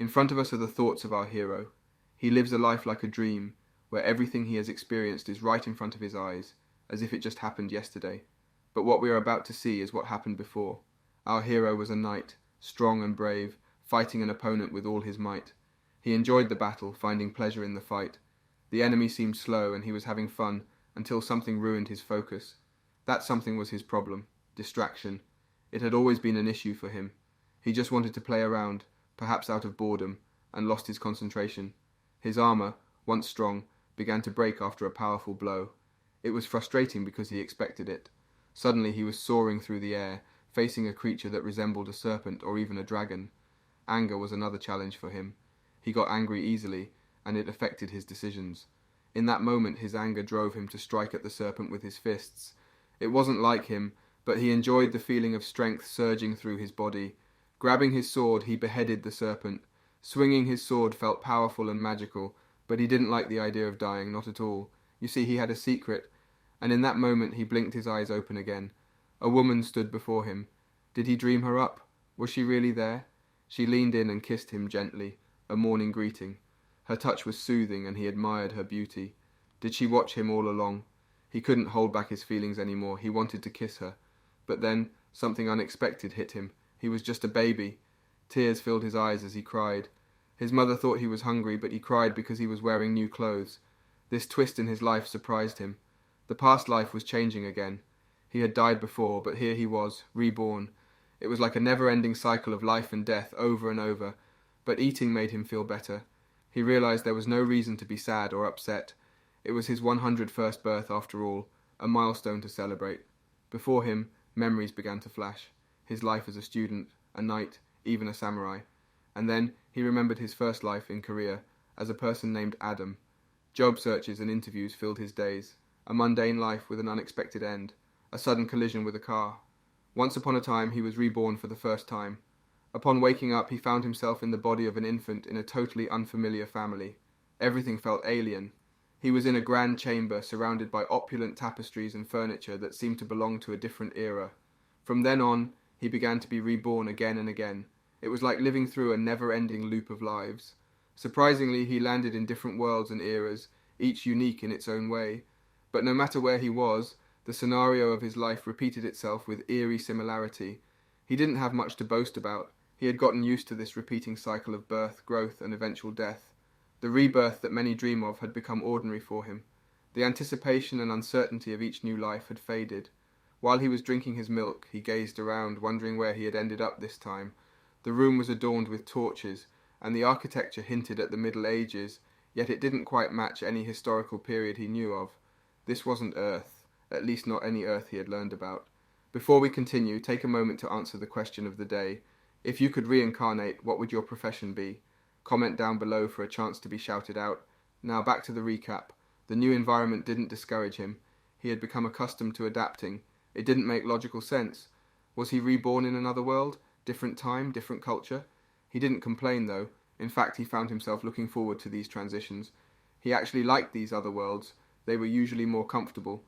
In front of us are the thoughts of our hero. He lives a life like a dream, where everything he has experienced is right in front of his eyes, as if it just happened yesterday. But what we are about to see is what happened before. Our hero was a knight, strong and brave, fighting an opponent with all his might. He enjoyed the battle, finding pleasure in the fight. The enemy seemed slow and he was having fun, until something ruined his focus. That something was his problem: distraction. It had always been an issue for him. He just wanted to play around, perhaps out of boredom, and lost his concentration. His armor, once strong, began to break after a powerful blow. It was frustrating because he expected it. Suddenly he was soaring through the air, facing a creature that resembled a serpent or even a dragon. Anger was another challenge for him. He got angry easily, and it affected his decisions. In that moment his anger drove him to strike at the serpent with his fists. It wasn't like him, but he enjoyed the feeling of strength surging through his body. Grabbing his sword, he beheaded the serpent. Swinging his sword felt powerful and magical, but he didn't like the idea of dying, not at all. You see, he had a secret, and in that moment he blinked his eyes open again. A woman stood before him. Did he dream her up? Was she really there? She leaned in and kissed him gently, a morning greeting. Her touch was soothing and he admired her beauty. Did she watch him all along? He couldn't hold back his feelings anymore. He wanted to kiss her. But then something unexpected hit him. He was just a baby. Tears filled his eyes as he cried. His mother thought he was hungry, but he cried because he was wearing new clothes. This twist in his life surprised him. The past life was changing again. He had died before, but here he was, reborn. It was like a never-ending cycle of life and death over and over, but eating made him feel better. He realized there was no reason to be sad or upset. It was his 101st birth after all, a milestone to celebrate. Before him, memories began to flash. His life as a student, a knight, even a samurai. And then he remembered his first life in Korea, as a person named Adam. Job searches and interviews filled his days. A mundane life with an unexpected end. A sudden collision with a car. Once upon a time he was reborn for the first time. Upon waking up he found himself in the body of an infant in a totally unfamiliar family. Everything felt alien. He was in a grand chamber surrounded by opulent tapestries and furniture that seemed to belong to a different era. From then on, he began to be reborn again and again. It was like living through a never-ending loop of lives. Surprisingly, he landed in different worlds and eras, each unique in its own way. But no matter where he was, the scenario of his life repeated itself with eerie similarity. He didn't have much to boast about. He had gotten used to this repeating cycle of birth, growth, and eventual death. The rebirth that many dream of had become ordinary for him. The anticipation and uncertainty of each new life had faded. While he was drinking his milk, he gazed around, wondering where he had ended up this time. The room was adorned with torches, and the architecture hinted at the Middle Ages, yet it didn't quite match any historical period he knew of. This wasn't Earth, at least not any Earth he had learned about. Before we continue, take a moment to answer the question of the day. If you could reincarnate, what would your profession be? Comment down below for a chance to be shouted out. Now back to the recap. The new environment didn't discourage him. He had become accustomed to adapting. It didn't make logical sense. Was he reborn in another world? Different time, different culture? He didn't complain though. In fact, he found himself looking forward to these transitions. He actually liked these other worlds. They were usually more comfortable.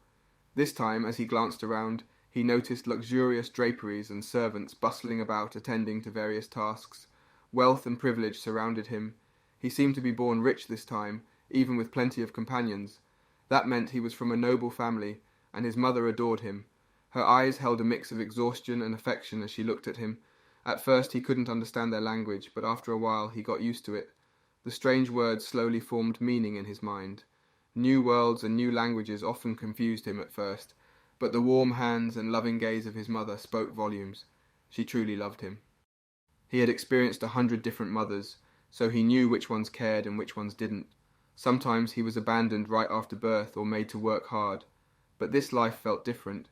This time, as he glanced around, he noticed luxurious draperies and servants bustling about attending to various tasks. Wealth and privilege surrounded him. He seemed to be born rich this time, even with plenty of companions. That meant he was from a noble family, and his mother adored him. Her eyes held a mix of exhaustion and affection as she looked at him. At first he couldn't understand their language, but after a while he got used to it. The strange words slowly formed meaning in his mind. New worlds and new languages often confused him at first, but the warm hands and loving gaze of his mother spoke volumes. She truly loved him. He had experienced 100 different mothers, so he knew which ones cared and which ones didn't. Sometimes he was abandoned right after birth or made to work hard, but this life felt different.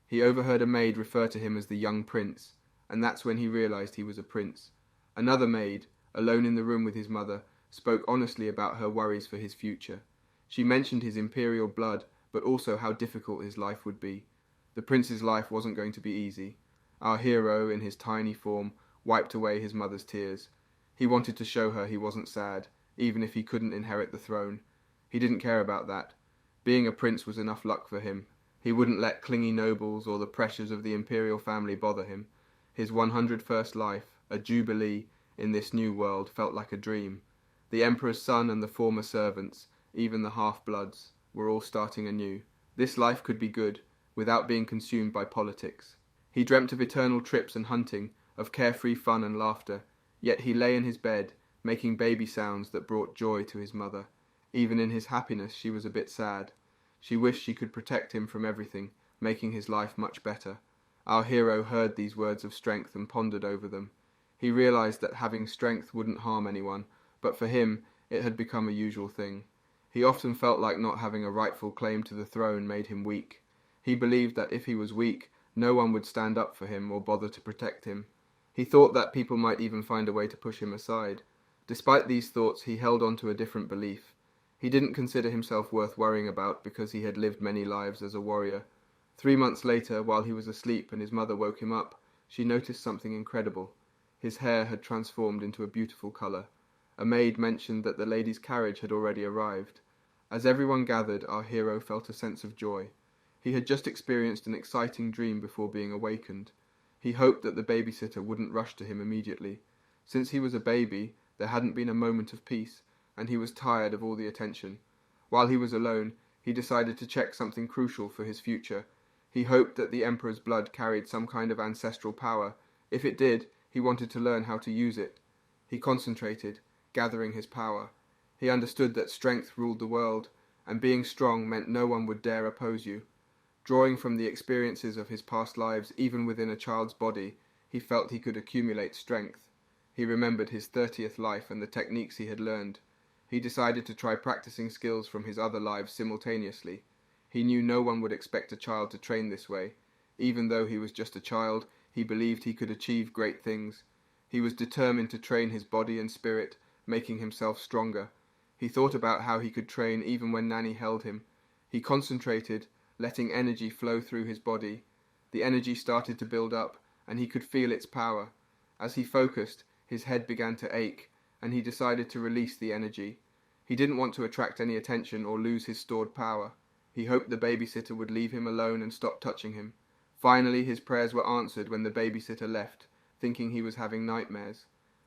He overheard a maid refer to him as the young prince, and that's when he realized he was a prince. Another maid, alone in the room with his mother, spoke honestly about her worries for his future. She mentioned his imperial blood, but also how difficult his life would be. The prince's life wasn't going to be easy. Our hero, in his tiny form, wiped away his mother's tears. He wanted to show her he wasn't sad, even if he couldn't inherit the throne. He didn't care about that. Being a prince was enough luck for him. He wouldn't let clingy nobles or the pressures of the imperial family bother him. His 101st life, a jubilee, in this new world felt like a dream. The Emperor's son and the former servants, even the half-bloods, were all starting anew. This life could be good, without being consumed by politics. He dreamt of eternal trips and hunting, of carefree fun and laughter, yet he lay in his bed, making baby sounds that brought joy to his mother. Even in his happiness she was a bit sad. She wished she could protect him from everything, making his life much better. Our hero heard these words of strength and pondered over them. He realized that having strength wouldn't harm anyone, but for him it had become a usual thing. He often felt like not having a rightful claim to the throne made him weak. He believed that if he was weak, no one would stand up for him or bother to protect him. He thought that people might even find a way to push him aside. Despite these thoughts, he held on to a different belief. He didn't consider himself worth worrying about because he had lived many lives as a warrior. 3 months later, while he was asleep and his mother woke him up, she noticed something incredible. His hair had transformed into a beautiful colour. A maid mentioned that the lady's carriage had already arrived. As everyone gathered, our hero felt a sense of joy. He had just experienced an exciting dream before being awakened. He hoped that the babysitter wouldn't rush to him immediately. Since he was a baby, there hadn't been a moment of peace, and he was tired of all the attention. While he was alone, he decided to check something crucial for his future. He hoped that the Emperor's blood carried some kind of ancestral power. If it did, he wanted to learn how to use it. He concentrated, gathering his power. He understood that strength ruled the world, and being strong meant no one would dare oppose you. Drawing from the experiences of his past lives, even within a child's body, he felt he could accumulate strength. He remembered his 30th life and the techniques he had learned. He decided to try practicing skills from his other lives simultaneously. He knew no one would expect a child to train this way. Even though he was just a child, he believed he could achieve great things. He was determined to train his body and spirit, making himself stronger. He thought about how he could train even when Nanny held him. He concentrated, letting energy flow through his body. The energy started to build up, and he could feel its power. As he focused, his head began to ache, and he decided to release the energy. He didn't want to attract any attention or lose his stored power. He hoped the babysitter would leave him alone and stop touching him. Finally, his prayers were answered when the babysitter left, thinking he was having nightmares.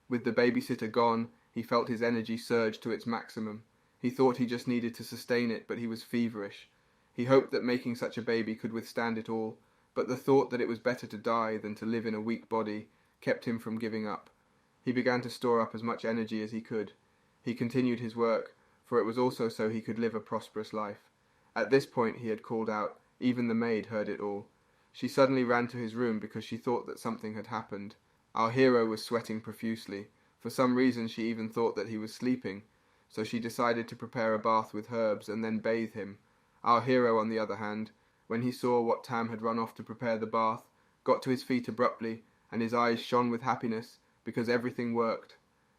With the babysitter gone, he felt his energy surge to its maximum. He thought he just needed to sustain it, but he was feverish. He hoped that making such a baby could withstand it all, but the thought that it was better to die than to live in a weak body kept him from giving up. He began to store up as much energy as he could. He continued his work, for it was also so he could live a prosperous life. At this point he had called out. Even the maid heard it all. She suddenly ran to his room because she thought that something had happened. Our hero was sweating profusely. For some reason she even thought that he was sleeping, so she decided to prepare a bath with herbs and then bathe him. Our hero, on the other hand, when he saw what Tam had run off to prepare the bath, got to his feet abruptly, and his eyes shone with happiness, because everything worked.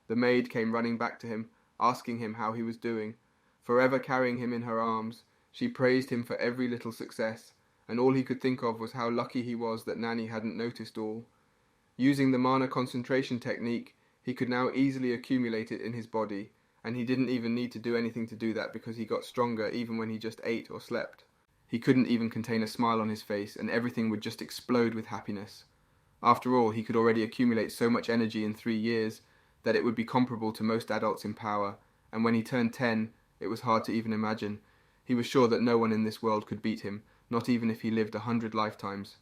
The maid came running back to him, asking him how he was doing. Forever carrying him in her arms, she praised him for every little success, and all he could think of was how lucky he was that Nanny hadn't noticed all. Using the mana concentration technique, he could now easily accumulate it in his body, and he didn't even need to do anything to do that because he got stronger even when he just ate or slept. He couldn't even contain a smile on his face, and everything would just explode with happiness. After all, he could already accumulate so much energy in 3 years that it would be comparable to most adults in power, and when he turned 10, it was hard to even imagine. He was sure that no one in this world could beat him, not even if he lived 100 lifetimes.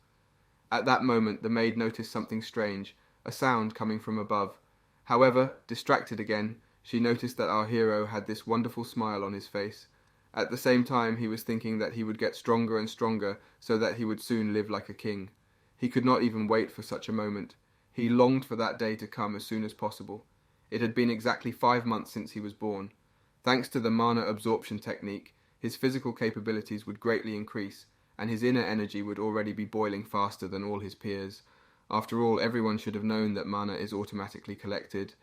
At that moment, the maid noticed something strange, a sound coming from above. However, distracted again, she noticed that our hero had this wonderful smile on his face. At the same time, he was thinking that he would get stronger and stronger so that he would soon live like a king. He could not even wait for such a moment. He longed for that day to come as soon as possible. It had been exactly 5 months since he was born. Thanks to the mana absorption technique, his physical capabilities would greatly increase, and his inner energy would already be boiling faster than all his peers. After all, everyone should have known that mana is automatically collected.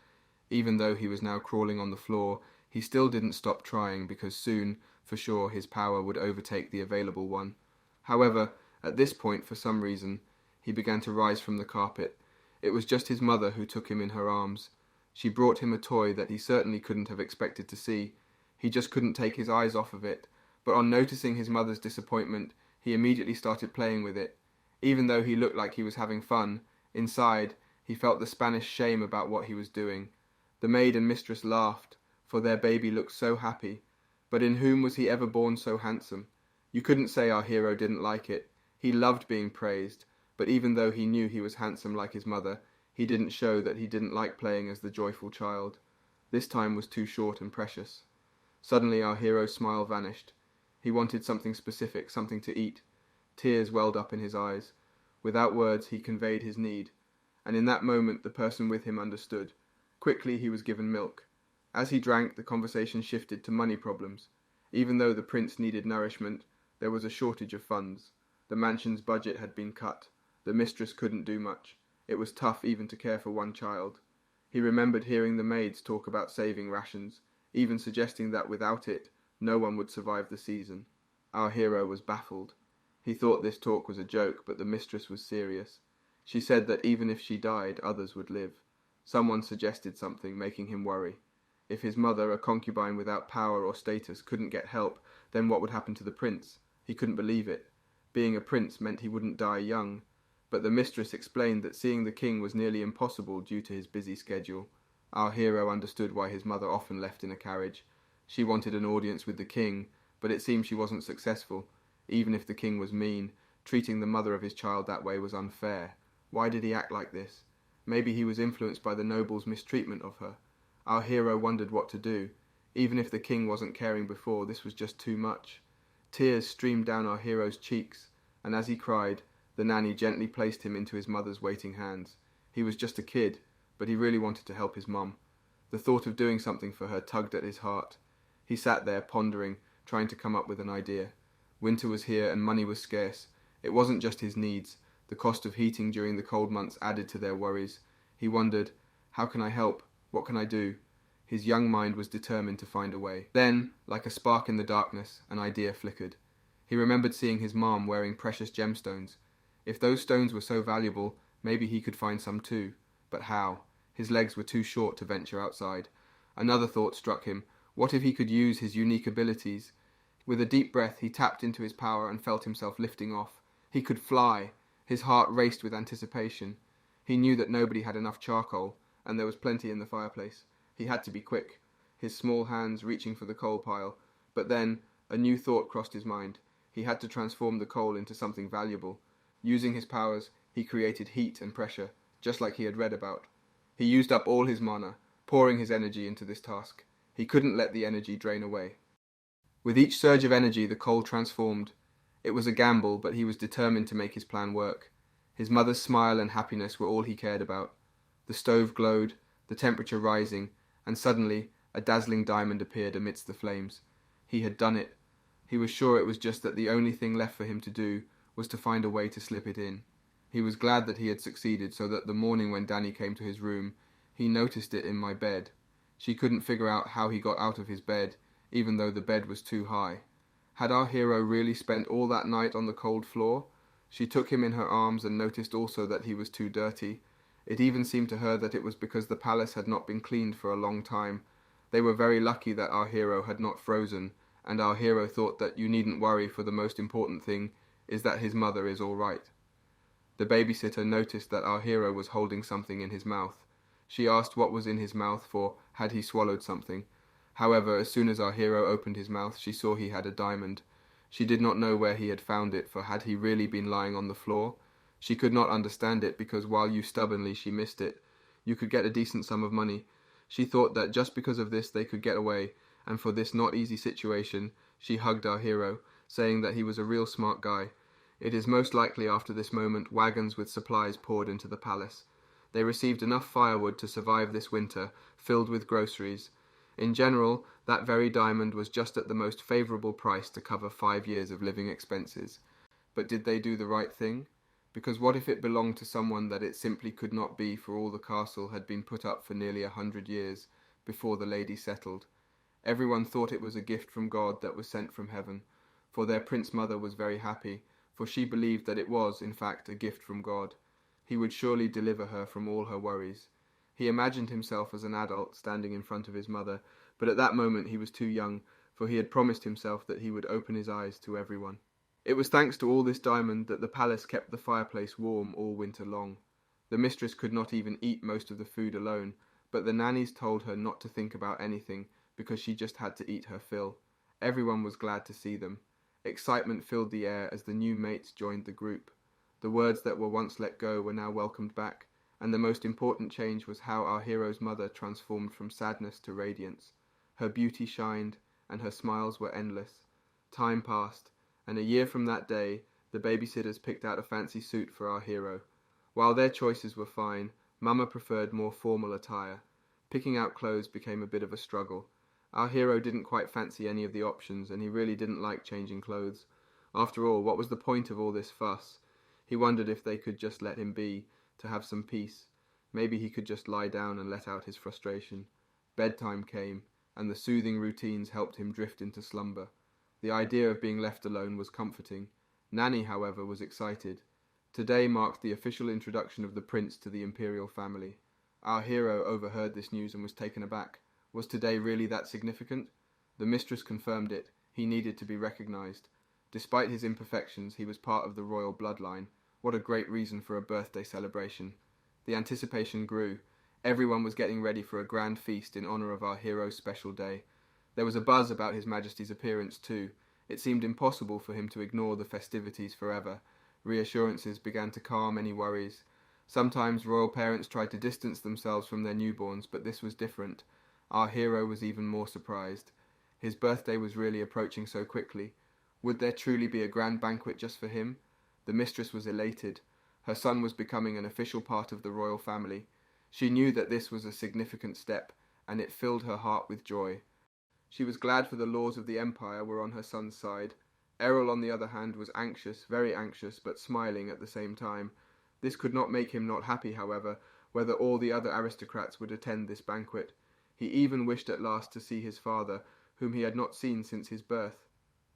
Even though he was now crawling on the floor, he still didn't stop trying because soon, for sure, his power would overtake the available one. However, at this point, for some reason, he began to rise from the carpet. It was just his mother who took him in her arms. She brought him a toy that he certainly couldn't have expected to see. He just couldn't take his eyes off of it, but on noticing his mother's disappointment, he immediately started playing with it. Even though he looked like he was having fun, inside, He felt the Spanish shame about what he was doing. The maid and mistress laughed, for their baby looked so happy. But in whom was he ever born so handsome? You couldn't say our hero didn't like it. He loved being praised, but even though he knew he was handsome like his mother, he didn't show that he didn't like playing as the joyful child. This time was too short and precious. Suddenly our hero's smile vanished. He wanted something specific, something to eat. Tears welled up in his eyes. Without words he conveyed his need, and in that moment the person with him understood. Quickly he was given milk. As he drank, the conversation shifted to money problems. Even though the prince needed nourishment, there was a shortage of funds. The mansion's budget had been cut. The mistress couldn't do much. It was tough even to care for one child. He remembered hearing the maids talk about saving rations, even suggesting that without it, no one would survive the season. Our hero was baffled. He thought this talk was a joke, but the mistress was serious. She said that even if she died, others would live. Someone suggested something, making him worry. If his mother, a concubine without power or status, couldn't get help, then what would happen to the prince? He couldn't believe it. Being a prince meant he wouldn't die young. But the mistress explained that seeing the king was nearly impossible due to his busy schedule. Our hero understood why his mother often left in a carriage. She wanted an audience with the king, but it seemed she wasn't successful. Even if the king was mean, treating the mother of his child that way was unfair. Why did he act like this? Maybe he was influenced by the noble's mistreatment of her. Our hero wondered what to do. Even if the king wasn't caring before, this was just too much. Tears streamed down our hero's cheeks, and as he cried, the nanny gently placed him into his mother's waiting hands. He was just a kid, but he really wanted to help his mum. The thought of doing something for her tugged at his heart. He sat there, pondering, trying to come up with an idea. Winter was here and money was scarce. It wasn't just his needs. The cost of heating during the cold months added to their worries. He wondered, how can I help? What can I do? His young mind was determined to find a way. Then, like a spark in the darkness, an idea flickered. He remembered seeing his mom wearing precious gemstones. If those stones were so valuable, maybe he could find some too. But how? His legs were too short to venture outside. Another thought struck him. What if he could use his unique abilities? With a deep breath, he tapped into his power and felt himself lifting off. He could fly. His heart raced with anticipation. He knew that nobody had enough charcoal, and there was plenty in the fireplace. He had to be quick, his small hands reaching for the coal pile. But then, a new thought crossed his mind. He had to transform the coal into something valuable. Using his powers, he created heat and pressure, just like he had read about. He used up all his mana, pouring his energy into this task. He couldn't let the energy drain away. With each surge of energy, the coal transformed. It was a gamble, but he was determined to make his plan work. His mother's smile and happiness were all he cared about. The stove glowed, the temperature rising, and suddenly a dazzling diamond appeared amidst the flames. He had done it. He was sure it was just that the only thing left for him to do was to find a way to slip it in. He was glad that he had succeeded, so that the morning when Danny came to his room, he noticed it in my bed. She couldn't figure out how he got out of his bed, even though the bed was too high. Had our hero really spent all that night on the cold floor? She took him in her arms and noticed also that he was too dirty. It even seemed to her that it was because the palace had not been cleaned for a long time. They were very lucky that our hero had not frozen, and our hero thought that you needn't worry, for the most important thing is that his mother is all right. The babysitter noticed that our hero was holding something in his mouth. She asked what was in his mouth, for had he swallowed something. However, as soon as our hero opened his mouth, she saw he had a diamond. She did not know where he had found it, for had he really been lying on the floor? She could not understand it, because while you stubbornly she missed it, you could get a decent sum of money. She thought that just because of this they could get away, and for this not easy situation, she hugged our hero, saying that he was a real smart guy. It is most likely after this moment wagons with supplies poured into the palace. They received enough firewood to survive this winter, filled with groceries. In general, that very diamond was just at the most favourable price to cover 5 years of living expenses. But did they do the right thing? Because what if it belonged to someone that it simply could not be, for all the castle had been put up for nearly 100 years before the lady settled? Everyone thought it was a gift from God that was sent from heaven, for their prince mother was very happy, for she believed that it was, in fact, a gift from God. He would surely deliver her from all her worries. He imagined himself as an adult standing in front of his mother, but at that moment he was too young, for he had promised himself that he would open his eyes to everyone. It was thanks to all this diamond that the palace kept the fireplace warm all winter long. The mistress could not even eat most of the food alone, but the nannies told her not to think about anything because she just had to eat her fill. Everyone was glad to see them. Excitement filled the air as the new mates joined the group. The words that were once let go were now welcomed back, and the most important change was how our hero's mother transformed from sadness to radiance. Her beauty shined, and her smiles were endless. Time passed, and a year from that day, the babysitters picked out a fancy suit for our hero. While their choices were fine, Mama preferred more formal attire. Picking out clothes became a bit of a struggle. Our hero didn't quite fancy any of the options, and he really didn't like changing clothes. After all, what was the point of all this fuss? He wondered if they could just let him be, to have some peace. Maybe he could just lie down and let out his frustration. Bedtime came, and the soothing routines helped him drift into slumber. The idea of being left alone was comforting. Nanny, however, was excited. Today marked the official introduction of the prince to the imperial family. Our hero overheard this news and was taken aback. Was today really that significant? The mistress confirmed it. He needed to be recognized. Despite his imperfections, he was part of the royal bloodline. What a great reason for a birthday celebration. The anticipation grew. Everyone was getting ready for a grand feast in honor of our hero's special day. There was a buzz about His Majesty's appearance too. It seemed impossible for him to ignore the festivities forever. Reassurances began to calm any worries. Sometimes royal parents tried to distance themselves from their newborns, but this was different. Our hero was even more surprised. His birthday was really approaching so quickly. Would there truly be a grand banquet just for him? The mistress was elated. Her son was becoming an official part of the royal family. She knew that this was a significant step, and it filled her heart with joy. She was glad for the laws of the empire were on her son's side. Errol, on the other hand, was anxious, very anxious, but smiling at the same time. This could not make him not happy, however, whether all the other aristocrats would attend this banquet. He even wished at last to see his father, whom he had not seen since his birth.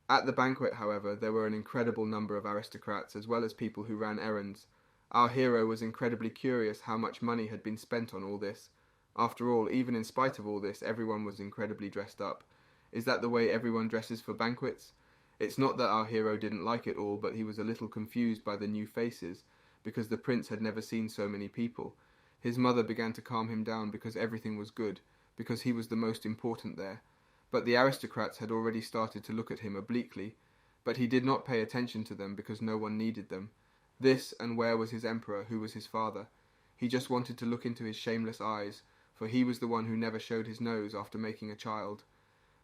At the banquet, however, there were an incredible number of aristocrats, as well as people who ran errands. Our hero was incredibly curious how much money had been spent on all this. After all, even in spite of all this, everyone was incredibly dressed up. Is that the way everyone dresses for banquets? It's not that our hero didn't like it all, but he was a little confused by the new faces, because the prince had never seen so many people. His mother began to calm him down because everything was good, because he was the most important there. But the aristocrats had already started to look at him obliquely, but he did not pay attention to them because no one needed them. This, and where was his emperor, who was his father? He just wanted to look into his shameless eyes, for he was the one who never showed his nose after making a child.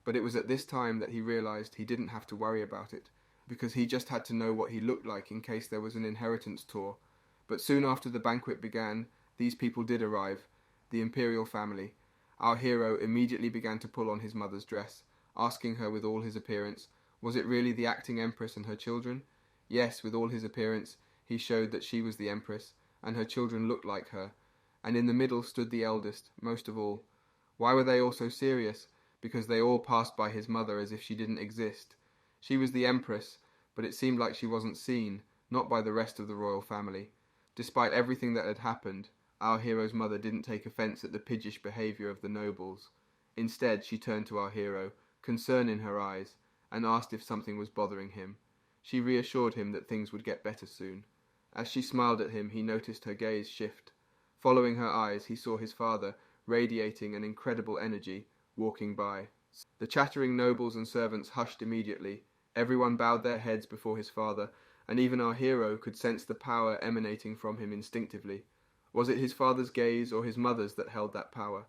But it was at this time that he realized he didn't have to worry about it, because he just had to know what he looked like in case there was an inheritance tour. But soon after the banquet began, these people did arrive, the imperial family. Our hero immediately began to pull on his mother's dress, asking her with all his appearance, was it really the acting empress and her children? Yes, with all his appearance, he showed that she was the empress, and her children looked like her. And in the middle stood the eldest, most of all. Why were they all so serious? Because they all passed by his mother as if she didn't exist. She was the empress, but it seemed like she wasn't seen, not by the rest of the royal family. Despite everything that had happened, our hero's mother didn't take offence at the piggish behaviour of the nobles. Instead, she turned to our hero, concern in her eyes, and asked if something was bothering him. She reassured him that things would get better soon. As she smiled at him, he noticed her gaze shift. Following her eyes, he saw his father, radiating an incredible energy, walking by. The chattering nobles and servants hushed immediately. Everyone bowed their heads before his father, and even our hero could sense the power emanating from him instinctively. Was it his father's gaze or his mother's that held that power?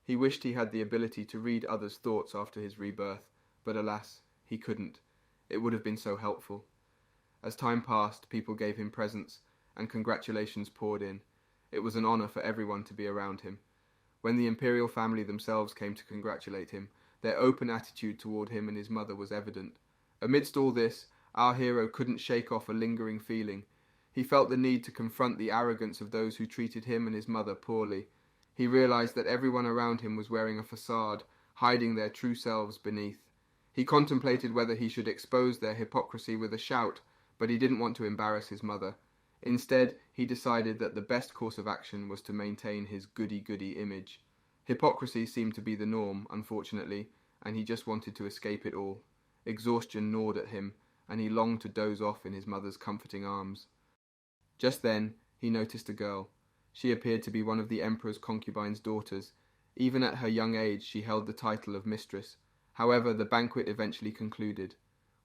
He wished he had the ability to read others' thoughts after his rebirth, but alas, he couldn't. It would have been so helpful. As time passed, people gave him presents, and congratulations poured in. It was an honor for everyone to be around him. When the imperial family themselves came to congratulate him, their open attitude toward him and his mother was evident. Amidst all this, our hero couldn't shake off a lingering feeling. He felt the need to confront the arrogance of those who treated him and his mother poorly. He realized that everyone around him was wearing a facade, hiding their true selves beneath. He contemplated whether he should expose their hypocrisy with a shout, but he didn't want to embarrass his mother. Instead, he decided that the best course of action was to maintain his goody-goody image. Hypocrisy seemed to be the norm, unfortunately, and he just wanted to escape it all. Exhaustion gnawed at him, and he longed to doze off in his mother's comforting arms. Just then, he noticed a girl. She appeared to be one of the emperor's concubine's daughters. Even at her young age she held the title of mistress. However, the banquet eventually concluded.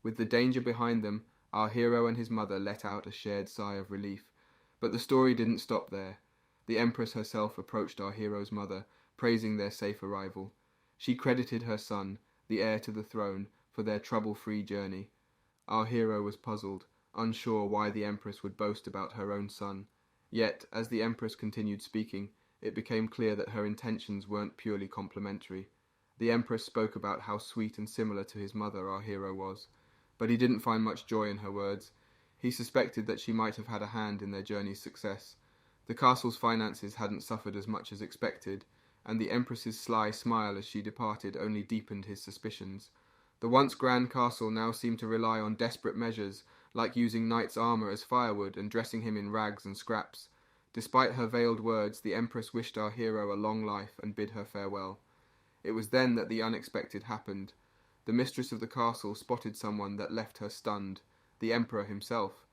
With the danger behind them, our hero and his mother let out a shared sigh of relief. But the story didn't stop there. The empress herself approached our hero's mother, praising their safe arrival. She credited her son, the heir to the throne, for their trouble-free journey. Our hero was puzzled, unsure why the empress would boast about her own son. Yet, as the empress continued speaking, it became clear that her intentions weren't purely complimentary. The empress spoke about how sweet and similar to his mother our hero was, but he didn't find much joy in her words. He suspected that she might have had a hand in their journey's success. The castle's finances hadn't suffered as much as expected, and the empress's sly smile as she departed only deepened his suspicions. The once grand castle now seemed to rely on desperate measures, like using knight's armour as firewood and dressing him in rags and scraps. Despite her veiled words, the empress wished our hero a long life and bid her farewell. It was then that the unexpected happened. The mistress of the castle spotted someone that left her stunned, the emperor himself.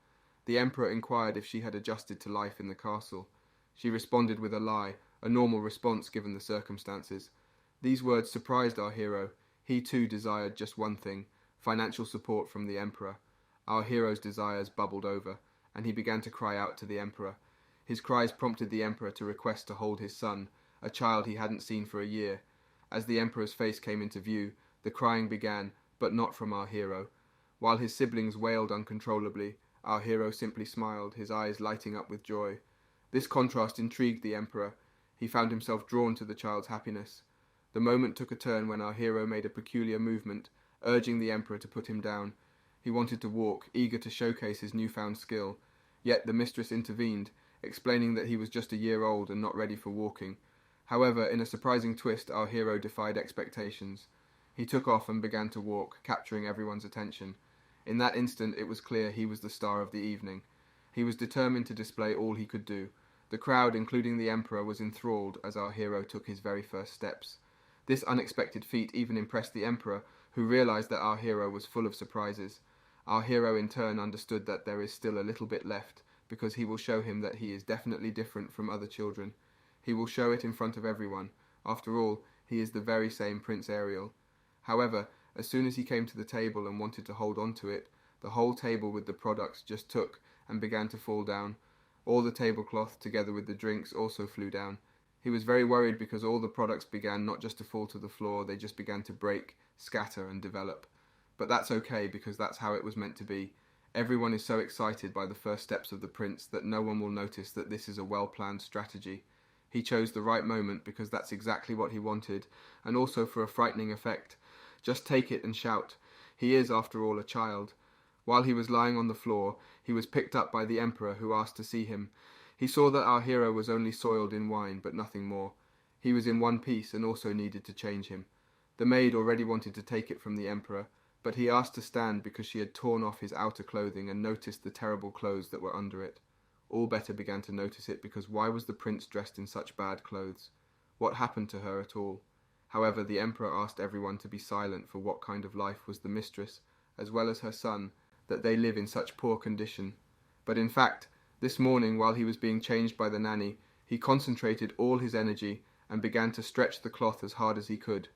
The emperor inquired if she had adjusted to life in the castle. She responded with a lie, a normal response given the circumstances. These words surprised our hero. He too desired just one thing, financial support from the emperor. Our hero's desires bubbled over, and he began to cry out to the emperor. His cries prompted the emperor to request to hold his son, a child he hadn't seen for a year. As the emperor's face came into view, the crying began, but not from our hero. While his siblings wailed uncontrollably, our hero simply smiled, his eyes lighting up with joy. This contrast intrigued the emperor. He found himself drawn to the child's happiness. The moment took a turn when our hero made a peculiar movement, urging the emperor to put him down. He wanted to walk, eager to showcase his newfound skill. Yet the mistress intervened, explaining that he was just a year old and not ready for walking. However, in a surprising twist, our hero defied expectations. He took off and began to walk, capturing everyone's attention. In that instant, it was clear he was the star of the evening. He was determined to display all he could do. The crowd, including the emperor, was enthralled as our hero took his very first steps. This unexpected feat even impressed the emperor, who realized that our hero was full of surprises. Our hero in turn understood that there is still a little bit left, because he will show him that he is definitely different from other children. He will show it in front of everyone. After all, he is the very same Prince Ariel. However, as soon as he came to the table and wanted to hold on to it, the whole table with the products just took and began to fall down. All the tablecloth, together with the drinks, also flew down. He was very worried because all the products began not just to fall to the floor, they just began to break, scatter and develop. But that's okay, because that's how it was meant to be. Everyone is so excited by the first steps of the prince that no one will notice that this is a well-planned strategy. He chose the right moment because that's exactly what he wanted, and also for a frightening effect. Just take it and shout. He is, after all, a child. While he was lying on the floor, he was picked up by the emperor, who asked to see him. He saw that our hero was only soiled in wine, but nothing more. He was in one piece and also needed to change him. The maid already wanted to take it from the emperor, but he asked to stand because she had torn off his outer clothing and noticed the terrible clothes that were under it. All better began to notice it, because why was the prince dressed in such bad clothes? What happened to her at all? However, the emperor asked everyone to be silent for what kind of life was the mistress, as well as her son, that they live in such poor condition. But in fact, this morning, while he was being changed by the nanny, he concentrated all his energy and began to stretch the cloth as hard as he could.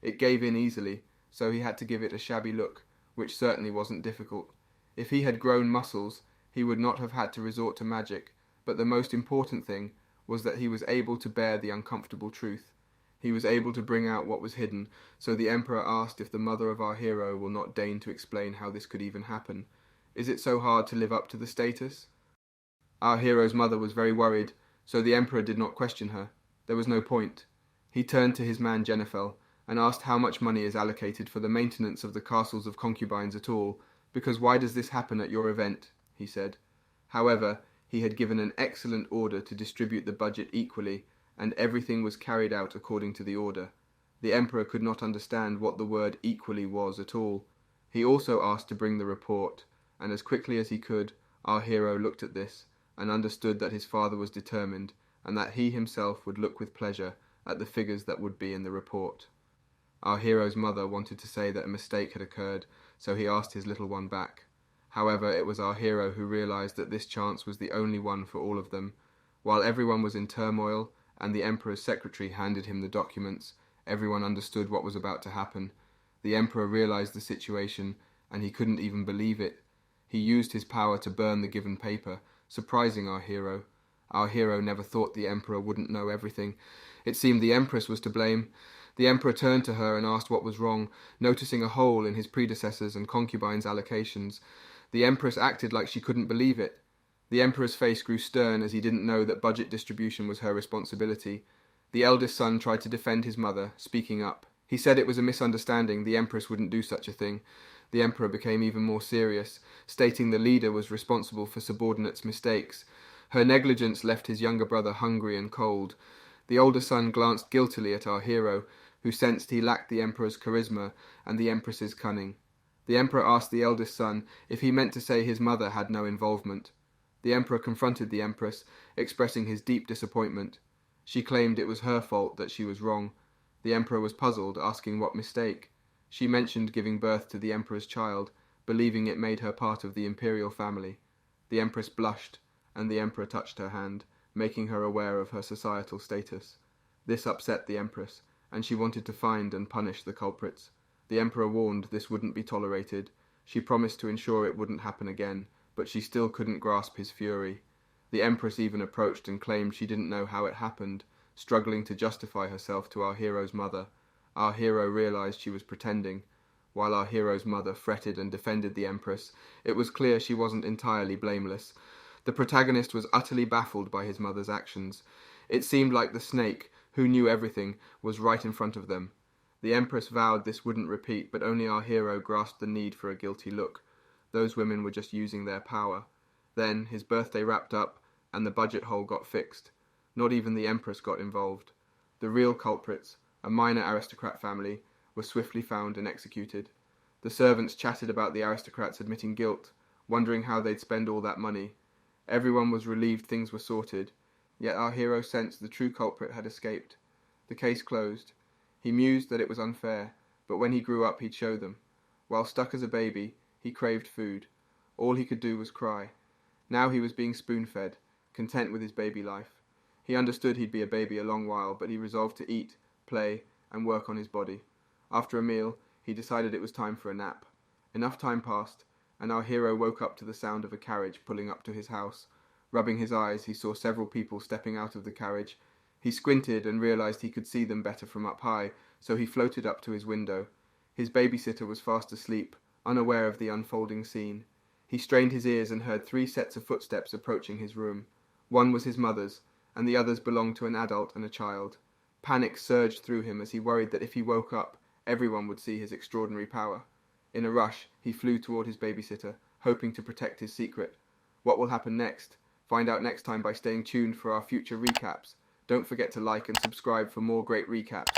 It gave in easily, so he had to give it a shabby look, which certainly wasn't difficult. If he had grown muscles, he would not have had to resort to magic, but the most important thing was that he was able to bear the uncomfortable truth. He was able to bring out what was hidden, so the emperor asked if the mother of our hero will not deign to explain how this could even happen. Is it so hard to live up to the status? Our hero's mother was very worried, so the emperor did not question her. There was no point. He turned to his man Jennifer and asked how much money is allocated for the maintenance of the castles of concubines at all, because why does this happen at your event, he said. However, he had given an excellent order to distribute the budget equally, and everything was carried out according to the order. The emperor could not understand what the word equally was at all. He also asked to bring the report, and as quickly as he could, our hero looked at this, and understood that his father was determined, and that he himself would look with pleasure at the figures that would be in the report. Our hero's mother wanted to say that a mistake had occurred, so he asked his little one back. However, it was our hero who realized that this chance was the only one for all of them. While everyone was in turmoil and the Emperor's secretary handed him the documents, everyone understood what was about to happen. The Emperor realized the situation, and he couldn't even believe it. He used his power to burn the given paper, surprising our hero. Our hero never thought the Emperor wouldn't know everything. It seemed the Empress was to blame. The Emperor turned to her and asked what was wrong, noticing a hole in his predecessors' and concubines' allocations. The Empress acted like she couldn't believe it. The Emperor's face grew stern as he didn't know that budget distribution was her responsibility. The eldest son tried to defend his mother, speaking up. He said it was a misunderstanding, the Empress wouldn't do such a thing. The Emperor became even more serious, stating the leader was responsible for subordinates' mistakes. Her negligence left his younger brother hungry and cold. The older son glanced guiltily at our hero, who sensed he lacked the Emperor's charisma and the Empress's cunning. The Emperor asked the eldest son if he meant to say his mother had no involvement. The Emperor confronted the Empress, expressing his deep disappointment. She claimed it was her fault, that she was wrong. The Emperor was puzzled, asking what mistake. She mentioned giving birth to the Emperor's child, believing it made her part of the imperial family. The Empress blushed, and the Emperor touched her hand, making her aware of her societal status. This upset the Empress, and she wanted to find and punish the culprits. The Emperor warned this wouldn't be tolerated. She promised to ensure it wouldn't happen again, but she still couldn't grasp his fury. The Empress even approached and claimed she didn't know how it happened, struggling to justify herself to our hero's mother. Our hero realized she was pretending. While our hero's mother fretted and defended the Empress, it was clear she wasn't entirely blameless. The protagonist was utterly baffled by his mother's actions. It seemed like the snake, who knew everything, was right in front of them. The Empress vowed this wouldn't repeat, but only our hero grasped the need for a guilty look. Those women were just using their power. Then, his birthday wrapped up, and the budget hole got fixed. Not even the Empress got involved. The real culprits, a minor aristocrat family, were swiftly found and executed. The servants chatted about the aristocrats admitting guilt, wondering how they'd spend all that money. Everyone was relieved things were sorted, yet our hero sensed the true culprit had escaped. The case closed. He mused that it was unfair, but when he grew up he'd show them. While stuck as a baby, he craved food. All he could do was cry. Now he was being spoon-fed, content with his baby life. He understood he'd be a baby a long while, but he resolved to eat, play, and work on his body. After a meal, he decided it was time for a nap. Enough time passed, and our hero woke up to the sound of a carriage pulling up to his house. Rubbing his eyes, he saw several people stepping out of the carriage. He squinted and realized he could see them better from up high, so he floated up to his window. His babysitter was fast asleep, unaware of the unfolding scene. He strained his ears and heard 3 sets of footsteps approaching his room. One was his mother's, and the others belonged to an adult and a child. Panic surged through him as he worried that if he woke up, everyone would see his extraordinary power. In a rush, he flew toward his babysitter, hoping to protect his secret. What will happen next? Find out next time by staying tuned for our future recaps. Don't forget to like and subscribe for more great recaps.